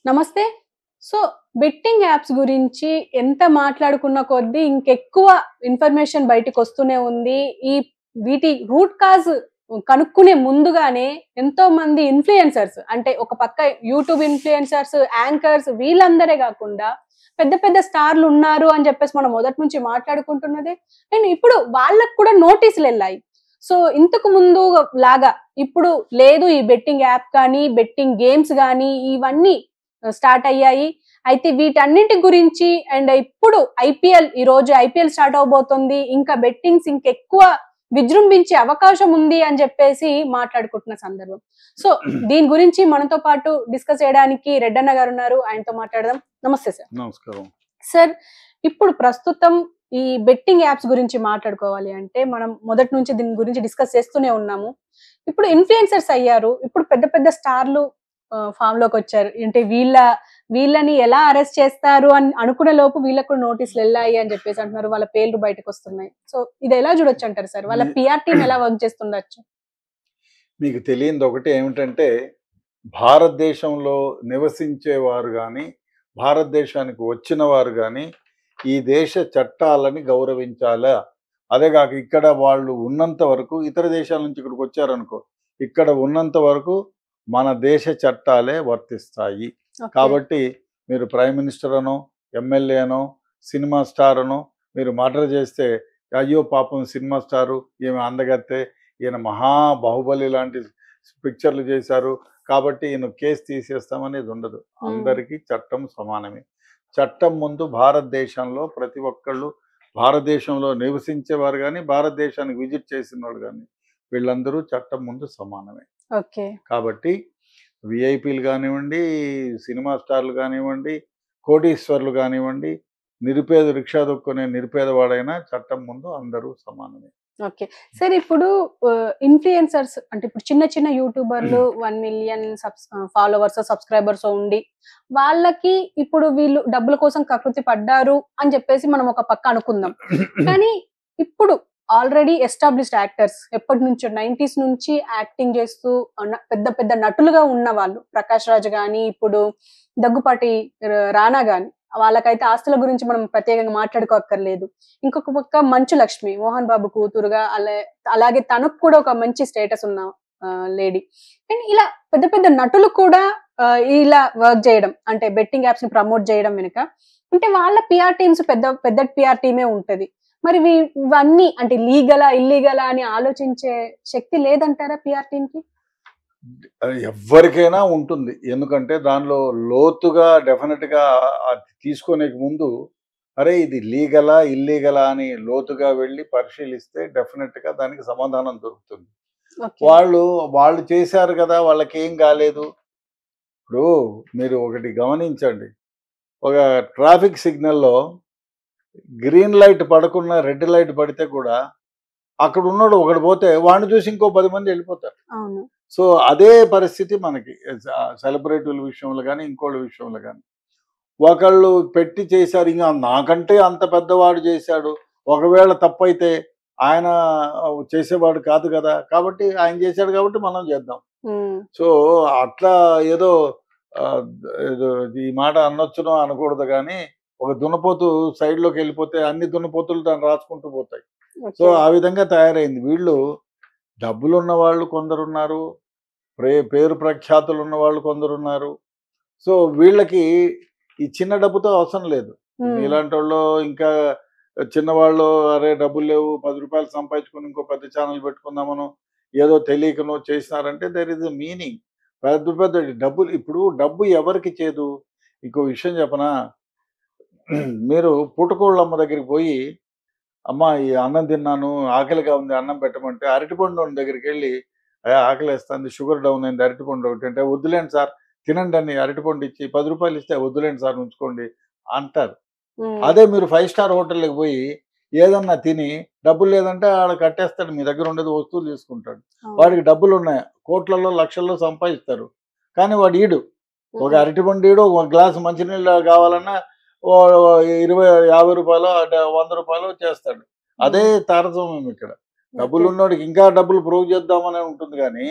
నమస్తే. So, betting apps గురించి ఎంత మాట్లాడుకున్న కొద్దీ ఇంకెక్కువ ఇన్ఫర్మేషన్ బయటికొస్తూనే ఉంది. ఈ వీటి రూట్ కాజ్ కనుక్కునే ముందుగానే ఎంతోమంది ఇన్‌ఫ్లుయెన్సర్స్ అంటే ఒక పక్క యూట్యూబ్ ఇన్‌ఫ్లుయెన్సర్స్, యాంకర్స్ వీళ్ళందరే గాకుండా పెద్ద పెద్ద స్టార్‌లున్నారు అని జెప్పేసి మనం మొదటి నుంచి మాట్లాడుకుంటున్నదే. అండ్ ఇప్పుడు వాళ్ళకి కూడా నోటీసులెళ్ళాయి. సో, ఇంతకు ముందు లాగా ఇప్పుడు లేదు ఈ బెట్టింగ్ యాప్ కానీ, బెట్టింగ్ గేమ్స్ గానీ ఇవన్నీ స్టార్ట్ అయ్యాయి. అయితే వీటన్నిటి గురించి అండ్ ఇప్పుడు ఈరోజు ఐపీఎల్ స్టార్ట్ అవ్వబోతుంది. ఇంకా బెట్టింగ్స్ ఇంకెక్కువ విజృంభించే అవకాశం ఉంది అని చెప్పేసి మాట్లాడుకుంటున్న సందర్భం. సో, దీని గురించి మనతో పాటు డిస్కస్ చేయడానికి రెడ్డన్న గారున్నారు. ఆయనతో మాట్లాడదాం. నమస్తే సార్. నమస్కారం. సార్, ఇప్పుడు ప్రస్తుతం ఈ బెట్టింగ్ యాప్స్ గురించి మాట్లాడుకోవాలి అంటే మనం మొదటి నుంచి దీని గురించి డిస్కస్ చేస్తూనే ఉన్నాము. ఇప్పుడు ఇన్‌ఫ్లుయెన్సర్స్ అయ్యారు. ఇప్పుడు పెద్ద పెద్ద స్టార్‌లు ఫామ్‌లోకొచ్చారు. అంటే వీళ్ళని ఎలా అరెస్ట్ చేస్తారు అని అనుకునే లోపు వీళ్ళకి కూడా నోటీసులెళ్ళాయి అని చెప్పేసి అంటున్నారు. వాళ్ళ పేర్లు బయటకొస్తున్నాయి. సో, ఇది ఎలా చూడొచ్చంటారు సార్? వాళ్ళ పీఆర్ టీమ్ ఎలా వర్క్ చేస్తుండొచ్చు? మీకు తెలియనిదొకటి ఏమిటంటే, భారతదేశంలో నివసించేవారు గాని, భారతదేశానికి వచ్చిన వారు గాని, ఈ దేశ చట్టాలని గౌరవించాలా? అదేగాక ఇక్కడ వాళ్ళు ఉన్నంత వరకు ఇతర దేశాల నుంచి ఇక్కడికొచ్చారనుకో, ఇక్కడ ఉన్నంత వరకు మన దేశ చట్టాలే వర్తిస్తాయి. ఓకే. కాబట్టి మీరు ప్రైమ్ మినిస్టర్ అనో, ఎమ్మెల్యే అనో, సినిమా స్టార్ అనో మీరు మర్డర్ చేస్తే, అయ్యో పాపం సినిమా స్టారు, ఈమె అందగత్తె, ఈయన మహా బాహుబలి లాంటి పిక్చర్లు చేశారు కాబట్టి ఈయన కేసు తీసేస్తామనేది ఉండదు. అందరికీ చట్టం సమానమే. చట్టం ముందు భారతదేశంలో ప్రతి ఒక్కళ్ళు, భారతదేశంలో నివసించేవారు కానీ, భారతదేశానికి విజిట్ చేసిన వాళ్ళు కానీ, వీళ్ళందరూ చట్టం ముందు సమానమే. ఓకే. కాబట్టి విఐపీలు కానివ్వండి, సినిమా స్టార్లు కానివ్వండి, కోటీశ్వర్లు కానివ్వండి, నిరుపేద రిక్షా దొక్కునే నిరుపేదవాడైనా చట్టం ముందు అందరూ సమానమే. ఓకే. సార్, ఇప్పుడు ఇన్‌ఫ్లుయెన్సర్స్ అంటే ఇప్పుడు చిన్న చిన్న యూట్యూబర్లు 1,000,000 ఫాలోవర్స్, సబ్‌స్క్రైబర్స్ ఉండి వాళ్ళకి ఇప్పుడు వీళ్ళు డబ్బుల కోసం కకృతి పడ్డారు అని చెప్పేసి మనం ఒక పక్క అనుకుందాం. కానీ ఇప్పుడు ఆల్రెడీ ఎస్టాబ్లిష్డ్ యాక్టర్స్ ఎప్పటినుంచో 90s నుంచి యాక్టింగ్ చేస్తూ పెద్ద పెద్ద నటులుగా ఉన్నవాళ్ళు. ప్రకాష్ రాజ్ గాని, ఇప్పుడు దగ్గుపాటి రానా గాని వాళ్ళకైతే ఆస్తుల గురించి మనం ప్రత్యేకంగా మాట్లాడుకోక్కర్లేదు. ఇంకొక పక్క మంచు లక్ష్మి, మోహన్ బాబు కూతురుగా అలాగే తనకు కూడా ఒక మంచి స్టేటస్ ఉన్న లేడీ. అండ్ ఇలా పెద్ద పెద్ద నటులు కూడా ఇలా వర్క్ చేయడం అంటే బెట్టింగ్ యాప్స్ ని ప్రమోట్ చేయడం వెనుక అంటే వాళ్ళ పీఆర్ టీమ్స్ పెద్ద పీఆర్ టీమే ఉంటది. మరి ఇవన్నీ అంటే లీగలా, ఇల్లీగలా అని ఆలోచించే శక్తి లేదంటారా పీఆర్ టీమ్ కి? ఎవ్వరికైనా ఉంటుంది. ఎందుకంటే దానిలో లోతుగా డెఫినెట్‌గా అది తీసుకునేకి ముందు, అరే ఇది లీగలా? ఇల్లీగలా? అని లోతుగా వెళ్ళి పరిశీలిస్తే డెఫినెట్‌గా దానికి సమాధానం దొరుకుతుంది. ఓకే. వాళ్ళు చేశారు కదా! వాళ్ళకేం కాలేదు. ఇప్పుడు మీరు ఒకటి గమనించండి. ఒక ట్రాఫిక్ సిగ్నల్‌లో గ్రీన్ లైట్ పడకుండా రెడ్ లైట్ పడితే కూడా అక్కడ ఉన్నోడు ఒకడు పోతే వాడిని చూసి ఇంకో 10 మంది వెళ్ళిపోతారు. అవును. సో అదే పరిస్థితి మనకి సెలబ్రిటీల విషయంలో కానీ, ఇంకోళ్ళ విషయంలో కానీ. ఒకళ్ళు పెట్టి చేశారు, ఇంకా నాకంటే అంత పెద్దవాడు చేశాడు, ఒకవేళ తప్పైతే ఆయన చేసేవాడు కాదు కదా, కాబట్టి ఆయన చేశాడు కాబట్టి మనం చేద్దాం. సో అట్లా ఏదో ఏదో ఈ మాట అనొచ్చునో అనకూడదు కానీ, ఒక దున్నపోతు సైడ్లోకి వెళ్ళిపోతే అన్ని దున్నపోతులు దాన్ని రాసుకుంటూ పోతాయి. సో ఆ విధంగా తయారైంది. వీళ్ళు డబ్బులున్న వాళ్ళు కొందరున్నారు, పేరు ప్రఖ్యాతులు ఉన్న వాళ్ళు కొందరున్నారు. సో వీళ్ళకి ఈ చిన్న డబ్బుతో అవసరం లేదు. ఇలాంటి వాళ్ళు ఇంకా చిన్నవాళ్ళు, అరే డబ్బులు లేవు, 10 రూపాయలు సంపాదించుకుని ఇంకో పెద్ద ఛానల్ పెట్టుకుందామను ఏదో తెలియకనో చేసినారంటే దెర్ ఇస్ ఎ మీనింగ్. పెద్ద పెద్ద డబ్బులు, ఇప్పుడు డబ్బు ఎవరికి చేదు? ఇంకో విషయం చెప్పనా, మీరు పూటకోళ్ళమ్మ దగ్గరికి పోయి, అమ్మ ఈ అన్నం తిన్నాను, ఆకలిగా ఉంది, అన్నం పెట్టమంటే అరటిపండు దగ్గరికి వెళ్ళి, ఆకలేస్తుంది, షుగర్ డౌన్ అయింది, అరటిపండు ఒకటి అంటే, వద్దులేండి సార్ తినండి అని అరటిపండు ఇచ్చి 10 రూపాయలు ఇస్తే, వద్దులేండి సార్ ఉంచుకోండి అంటారు. అదే మీరు 5 స్టార్ హోటల్కి పోయి ఏదన్నా తిని డబ్బులు లేదంటే ఆడ కట్టేస్తాడు, మీ దగ్గర ఉండేది వస్తువులు తీసుకుంటాడు. వాడికి డబ్బులు ఉన్నాయి, కోట్లలో లక్షల్లో సంపాదిస్తారు, కానీ వాడు ఈడు ఒక అరటిపండు ఈడు, ఒక గ్లాసు మంచినీళ్ళు కావాలన్నా 50 రూపాయలు 100 రూపాయలు చేస్తాడు. అదే తారతమ్యం ఇక్కడ. డబ్బులు ఉన్నోడికి ఇంకా డబ్బులు ప్రూవ్ చేద్దామని ఉంటుంది కానీ,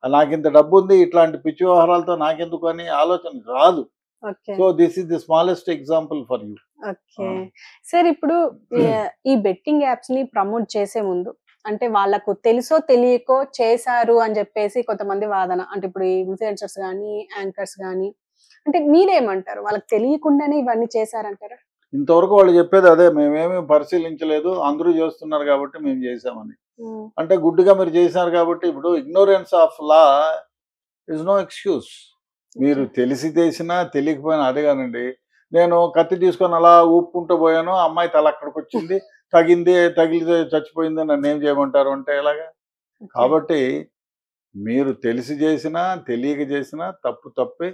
నాకింత డబ్బు ఉంది, ఇట్లాంటి పిచ్చి వ్యవహారాలతో నాకెందుకు అని ఆలోచన రాదు. Okay. So this is the smallest example for you. Okay. Sir ఇప్పుడు ఈ బెట్టింగ్ యాప్స్ ని ప్రమోట్ చేసే ముందు అంటే వాళ్ళకు తెలుసో తెలియకో చేశారు అని చెప్పేసి కొంతమంది వాదన. అంటే ఇప్పుడు ఈ ఇన్‌ఫ్లుయెన్సర్స్ గాని, యాంకర్స్ గాని అంటే మీరేమంటారు? వాళ్ళకి తెలియకుండానే ఇవన్నీ చేశారంటారా? ఇంతవరకు వాళ్ళు చెప్పేది అదే, మేమేమి పరిశీలించలేదు, అందరూ చేస్తున్నారు కాబట్టి మేము చేసామని. హ్మ్. అంటే గుడ్డిగా మీరు చేశారు కాబట్టి ఇప్పుడు ignorance of law is no excuse. మీరు ఓకే. తెలిసి చేసినా తెలియకపోయినా అదే కానండి. నేను కత్తి తీసుకొని అలా ఊపుకుంటూ పోయాను. అమ్మాయి తల అక్కడికొచ్చింది. తగిలితే చచ్చిపోయింది. నన్నేం చేయమంటారు అంటే ఎలాగా? ఓకే. కాబట్టి మీరు తెలిసి చేసినా, తెలియక చేసినా తప్పు తప్పే.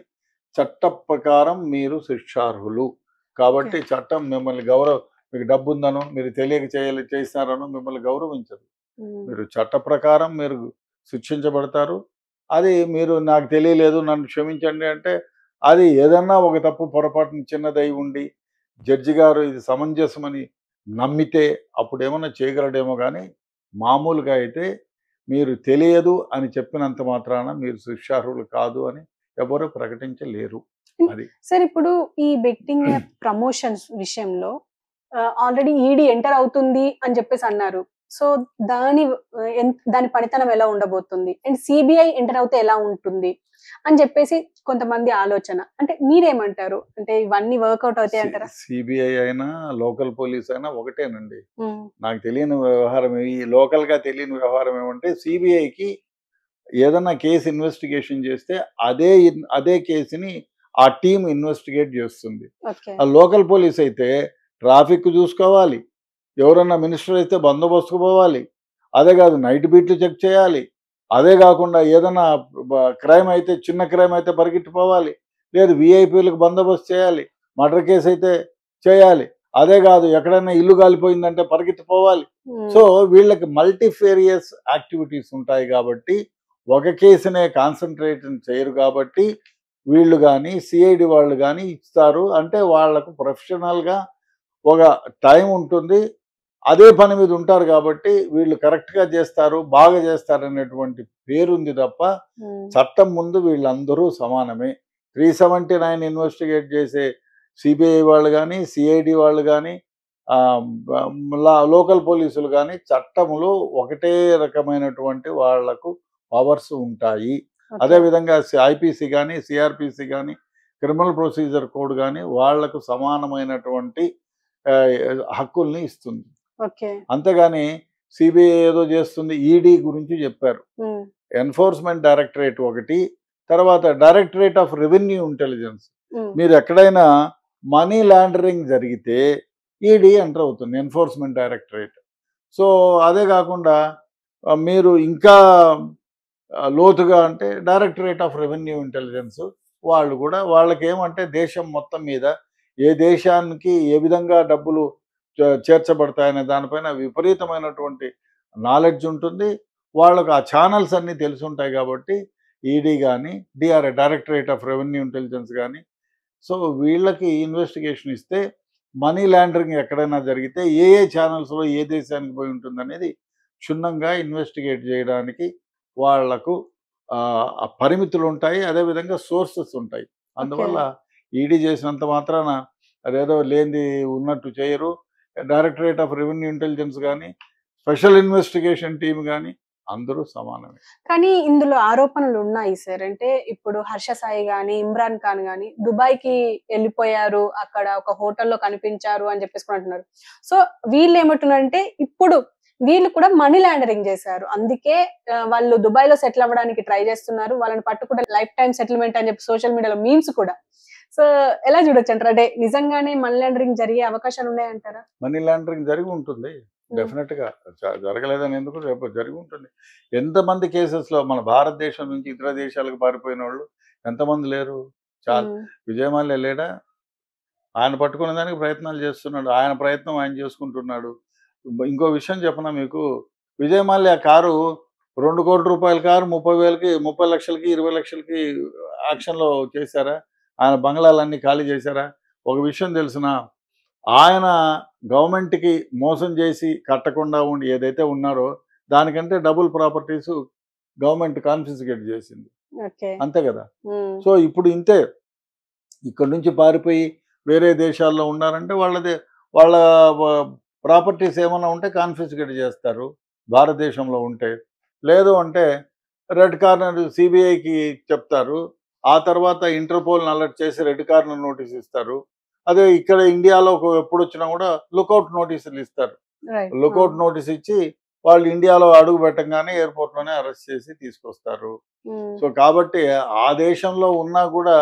చట్ట ప్రకారం మీరు శిక్షార్హులు. ఓకే. కాబట్టి చట్టం మిమ్మల్ని మీకు డబ్బుందనో, మీరు తెలియక చేశారనో మిమ్మల్ని గౌరవించదు. హ్మ్. మీరు చట్ట ప్రకారం మీరు శిక్షించబడతారు. అది మీరు నాకు తెలియలేదు, నన్ను క్షమించండి అంటే, అది ఏదన్నా ఒక తప్పు పొరపాటున చిన్నదై ఉండి, జడ్జి గారు ఇది సమంజసమని నమ్మితే అప్పుడేమన్నా చేయగలడేమో గానీ, మామూలుగా అయితే మీరు తెలియదు అని చెప్పినంత మాత్రాన మీరు శిక్షార్హులు కాదు అని ఎవరు ప్రకటించలేరు. అది. సార్ ఇప్పుడు ఈ బెట్టింగ్ యాప్ ప్రమోషన్స్ విషయంలో ఆల్రెడీ ఈడీ ఎంటర్ అవుతుంది అని చెప్పేసి అన్నారు. సో దాని పనితనం ఎలా ఉండబోతుంది? అండ్ సీబీఐ ఎంటర్ అవుతే ఎలా ఉంటుంది? అని చెప్పేసి కొంతమంది ఆలోచన. అంటే మీరేమంటారు? అంటే ఇవన్నీ వర్కౌట్ అవుతాయి అంటారా? సిబిఐ అయినా, లోకల్ పోలీస్ అయినా ఒకటేనండి. హ్మ్. నాకు తెలియని వ్యవహారం ఈ లోకల్‌గా తెలియని వ్యవహారం ఏమంటే సిబిఐకి ఏదన్నా కేస్ ఇన్వెస్టిగేషన్ చేస్తే అదే కేసుని ఆ టీమ్ ఇన్వెస్టిగేట్ చేస్తుంది. ఓకే. ఆ లోకల్ పోలీస్ అయితే ట్రాఫిక్ చూసుకోవాలి. ఎవరన్నా మినిస్టర్ అయితే బందోబస్తుకు పోవాలి. అదే కాదు నైట్ బీట్లు చెక్ చేయాలి. అదే కాకుండా ఏదన్నా క్రైమ్ అయితే చిన్న క్రైమ్ అయితే పరిగెట్టిపోవాలి. లేదు వీఐపీలకు బందోబస్తు చేయాలి. మర్డర్ కేస్ అయితే చేయాలి. అదే కాదు ఎక్కడైనా ఇల్లు కాలిపోయిందంటే పరిగెత్తిపోవాలి. సో హ్మ్. వీళ్ళకి మల్టీఫేరియస్ యాక్టివిటీస్ ఉంటాయి కాబట్టి ఒక కేసునే కాన్సంట్రేట్ చేయరు కాబట్టి వీళ్ళు గాని, సిఐడి వాళ్ళు గాని ఇస్తారు. అంటే వాళ్ళకు ప్రొఫెషనల్‌గా ఒక టైం ఉంటుంది. అదే పని మీద ఉంటారు కాబట్టి వీళ్ళు కరెక్ట్‌గా చేస్తారు, బాగా చేస్తారనేటువంటి పేరుంది తప్ప, హ్మ్. చట్టం ముందు వీళ్ళందరూ సమానమే. 379 ఇన్వెస్టిగేట్ చేసే సిబిఐ వాళ్ళు గాని, సిఐడి వాళ్ళు గాని, లోకల్ పోలీసులు గాని చట్టములో ఒకటే రకమైనటువంటి వాళ్లకు పవర్స్ ఉంటాయి. ఓకే. అదేవిధంగా ఐపీసీ గాని, సిఆర్‌పిసి గాని, క్రిమినల్ ప్రొసీజర్ కోడ్ గాని వాళ్లకు సమానమైనటువంటి హక్కుల్ని ఇస్తుంది. ఓకే. అంతేగాని సిబిఐ ఏదో చేస్తుంది, ఈడీ గురించి చెప్పారు. హ్మ్. ఎన్ఫోర్స్మెంట్ డైరెక్టరేట్ ఒకటి, తర్వాత డైరెక్టరేట్ ఆఫ్ రెవెన్యూ ఇంటెలిజెన్స్. హ్మ్. మీరు ఎక్కడైనా మనీ లాండరింగ్ జరిగితే ఈడీ ఎంటర్ అవుతుంది, ఎన్ఫోర్స్మెంట్ డైరెక్టరేట్. సో అదే కాకుండా మీరు ఇంకా లోతుగా అంటే డైరెక్టరేట్ ఆఫ్ రెవెన్యూ ఇంటెలిజెన్స్ వాళ్ళు కూడా వాళ్ళకేమంటే దేశం మొత్తం మీద ఏ దేశానికి ఏ విధంగా డబ్బులు చేర్చబడతాయనే దానిపైన విపరీతమైనటువంటి నాలెడ్జ్ ఉంటుంది. వాళ్ళకు ఆ ఛానల్స్ అన్నీ తెలిసి ఉంటాయి కాబట్టి ఈడీ కానీ DRA directorate of revenue intelligence కానీ సో వీళ్ళకి ఇన్వెస్టిగేషన్ ఇస్తే మనీ లాండరింగ్ ఎక్కడైనా జరిగితే ఏ ఏ ఛానల్స్లో ఏ దేశానికి పోయి ఉంటుందనేది క్షుణ్ణంగా ఇన్వెస్టిగేట్ చేయడానికి వాళ్లకు పరిమితులు ఉంటాయి. అదేవిధంగా సోర్సెస్ ఉంటాయి. ఓకే. అందువల్ల ఈడీ చేసినంత మాత్రాన అదేదో లేనిది ఉన్నట్టు చేయరు. డైరెక్టరేట్ ఆఫ్ రెవెన్యూ ఇంటెలిజెన్స్ కానీ, స్పెషల్ ఇన్వెస్టిగేషన్ టీమ్ కానీ అందరూ సమానమే. కానీ ఇందులో ఆరోపణలు ఉన్నాయి సార్. అంటే ఇప్పుడు హర్ష సాయి గాని, ఇమ్రాన్ ఖాన్ గాని దుబాయ్‌కి ఎళ్ళిపోయారు. అక్కడ ఒక హోటల్‌లో కనిపించారు అని చెప్పేసి కూడా అంటున్నారు. సో వీళ్ళేమంటున్నారంటే ఇప్పుడు వీళ్ళు కూడా మనీ లాండరింగ్ చేశారు. అందుకే వాళ్ళు దుబాయ్‌లో సెటిల్ అవ్వడానికి ట్రై చేస్తున్నారు. వాళ్ళని పట్టుకుంటే లైఫ్ టైమ్ సెటిల్‌మెంట్ అని చెప్పి సోషల్ మీడియాలో మీమ్స్ కూడా. సో ఎలా చూడొచ్చంటారు? అంటే నిజంగానే మనీ లాండరింగ్ జరిగే అవకాశాలు ఉన్నాయంటారా? మనీ లాండరింగ్ జరిగి ఉంటుంది. హ్మ్. డెఫినెట్‌గా జరగలేదని ఎందుకు, రేపు జరిగి ఉంటుంది. ఎంతమంది కేసెస్‌లో మన భారతదేశం నుంచి ఇతర దేశాలకు పారిపోయినోళ్ళు ఎంతమంది లేరు? చాలా. హ్మ్. విజయ్ మాల్యా లేడా? ఆయన పట్టుకునే దానికి ప్రయత్నాలు చేస్తున్నాడు. ఆయన ప్రయత్నం ఆయన చేసుకుంటున్నాడు. ఇంకో విషయం చెప్పనా మీకు? విజయ్ మాల్యా కారు ₹2,00,00,000 కారు 30,000కి 30,00,000కి 20,00,000కి యాక్షన్‌లో చేశారా? ఆయన బంగ్లాలన్నీ ఖాళీ చేశారా? ఒక విషయం తెలుసునా? ఆయన గవర్నమెంట్‌కి మోసం చేసి కట్టకుండా ఉండి ఏదైతే ఉన్నారో దానికంటే డబుల్ ప్రాపర్టీస్ గవర్నమెంట్ కాన్ఫిస్కేట్ చేసింది. ఓకే. అంతే కదా! హ్మ్. సో ఇప్పుడు ఇంతే. ఇక్కడ నుంచి పారిపోయి వేరే దేశాల్లో ఉన్నారంటే వాళ్ళ ప్రాపర్టీస్ ఏమైనా ఉంటే కాన్ఫిస్కేట్ చేస్తారు భారతదేశంలో ఉంటే. లేదు అంటే రెడ్ కార్నర్ సిబిఐకి చెప్తారు. ఆ తర్వాత ఇంటర్పోల్‌ని అలర్ట్ చేసి రెడ్ కార్నర్ నోటీస్ ఇస్తారు. అదే ఇక్కడ ఇండియాలో ఎప్పుడొచ్చినా కూడా లుకౌట్ నోటీసులు ఇస్తారు. రైట్. లుకౌట్ నోటీస్ ఇచ్చి వాళ్ళు ఇండియాలో అడుగు పెట్టంగానే ఎయిర్‌పోర్ట్‌లోనే అరెస్ట్ చేసి తీసుకొస్తారు. సో, కాబట్టి ఆ దేశంలో ఉన్నా కూడా